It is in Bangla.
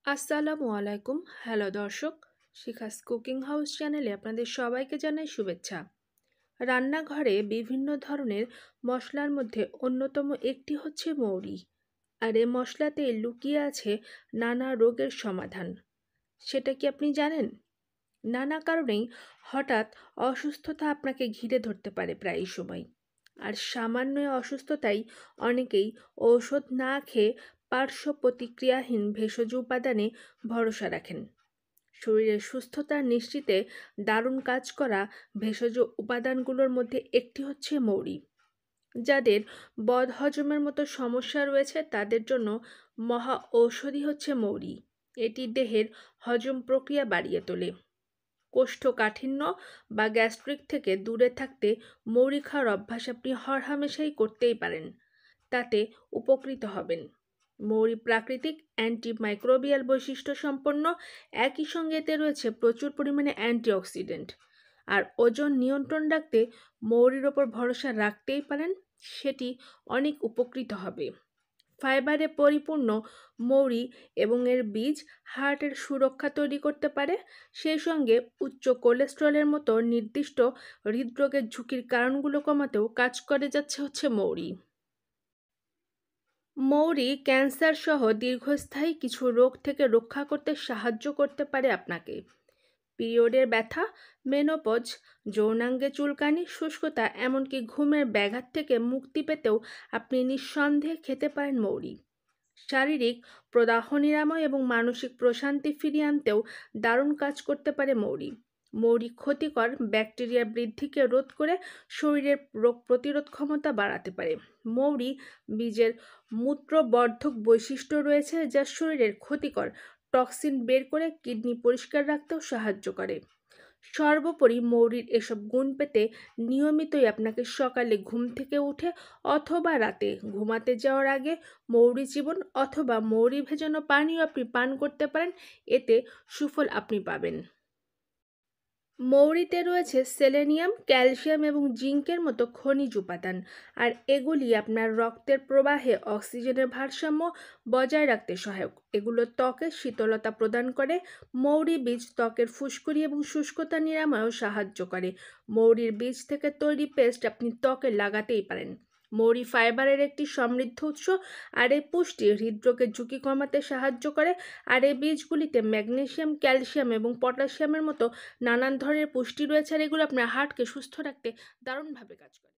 আসসালামু আলাইকুম। হ্যালো দর্শক, শিখাস কুকিং হাউস চ্যানেলে আপনাদের সবাইকে জানাই শুভেচ্ছা। রান্নাঘরে বিভিন্ন ধরনের মশলার মধ্যে অন্যতম একটি হচ্ছে মৌরি। আর এই মশলাতে লুকিয়ে আছে নানা রোগের সমাধান। সেটা কি আপনি জানেন? নানা কারণেই হঠাৎ অসুস্থতা আপনাকে ঘিরে ধরতে পারে প্রায়ই সময়। আর সামান্য অসুস্থতায় অনেকেই ঔষধ না খেয়ে পার্শ্ব প্রতিক্রিয়াহীন ভেষজ উপাদানে ভরসা রাখেন। শরীরের সুস্থতা নিশ্চিতে দারুণ কাজ করা ভেষজ উপাদানগুলোর মধ্যে একটি হচ্ছে মৌরি। যাদের বদহজমের মতো সমস্যা রয়েছে তাদের জন্য মহা ঔষধি হচ্ছে মৌরি। এটি দেহের হজম প্রক্রিয়া বাড়িয়ে তোলে। কোষ্ঠকাঠিন্য বা গ্যাস্ট্রিক থেকে দূরে থাকতে মৌরি খাওয়ার অভ্যাস আপনি হরহামেশাই করতেই পারেন। তাতে উপকৃত হবেন। মৌরি প্রাকৃতিক অ্যান্টিমাইক্রোবিয়াল বৈশিষ্ট্য সম্পন্ন, একই সঙ্গে এতে রয়েছে প্রচুর পরিমাণে অ্যান্টিঅক্সিডেন্ট। আর ওজন নিয়ন্ত্রণ রাখতে মৌরির ওপর ভরসা রাখতেই পারেন, সেটি অনেক উপকৃত হবে। ফাইবারে পরিপূর্ণ মৌরি এবং এর বীজ হার্টের সুরক্ষা তৈরি করতে পারে, সেই সঙ্গে উচ্চ কোলেস্টেরলের মতো নির্দিষ্ট হৃদরোগের ঝুঁকির কারণগুলো কমাতেও কাজ করে যাচ্ছে হচ্ছে মৌরি। মৌরি ক্যান্সার সহ দীর্ঘস্থায়ী কিছু রোগ থেকে রক্ষা করতে সাহায্য করতে পারে আপনাকে। পিরিয়ডের ব্যথা, মেনোপজ, যৌনাঙ্গে চুলকানি, শুষ্কতা, এমনকি ঘুমের ব্যাঘাত থেকে মুক্তি পেতেও আপনি নিঃসন্দেহে খেতে পারেন মৌরি। শারীরিক প্রদাহ নিরাময় এবং মানসিক প্রশান্তি ফিরিয়ে আনতেও দারুণ কাজ করতে পারে মৌরি। মৌরি ক্ষতিকর ব্যাকটেরিয়া বৃদ্ধিকে রোধ করে শরীরের রোগ প্রতিরোধ ক্ষমতা বাড়াতে পারে। মৌরি বীজের মূত্রবর্ধক বৈশিষ্ট্য রয়েছে, যা শরীরের ক্ষতিকর টক্সিন বের করে কিডনি পরিষ্কার রাখতেও সাহায্য করে। সর্বোপরি মৌরির এসব গুণ পেতে নিয়মিতই আপনাকে সকালে ঘুম থেকে উঠে অথবা রাতে ঘুমাতে যাওয়ার আগে মৌরি চিবুন অথবা মৌরি ভেজানো পানীয় আপনি পান করতে পারেন। এতে সুফল আপনি পাবেন। মৌরিতে রয়েছে সেলেনিয়াম, ক্যালসিয়াম এবং জিঙ্কের মতো খনিজ উপাদান, আর এগুলি আপনার রক্তের প্রবাহে অক্সিজেনের ভারসাম্য বজায় রাখতে সহায়ক। এগুলো ত্বকের শীতলতা প্রদান করে। মৌরি বীজ ত্বকের ফুসকুড়ি এবং শুষ্কতা নিরাময়েও সাহায্য করে। মৌরির বীজ থেকে তৈরি পেস্ট আপনি ত্বকে লাগাতেই পারেন। মৌরি ফাইবারের একটি সমৃদ্ধ উৎস, আর এই পুষ্টি হৃদরোগের ঝুঁকি কমাতে সাহায্য করে। আর এই বীজগুলিতে ম্যাগনেসিয়াম, ক্যালসিয়াম এবং পটাশিয়ামের মতো নানান ধরনের পুষ্টি রয়েছে, আর এগুলো আপনার হার্টকে সুস্থ রাখতে দারুণভাবে কাজ করে।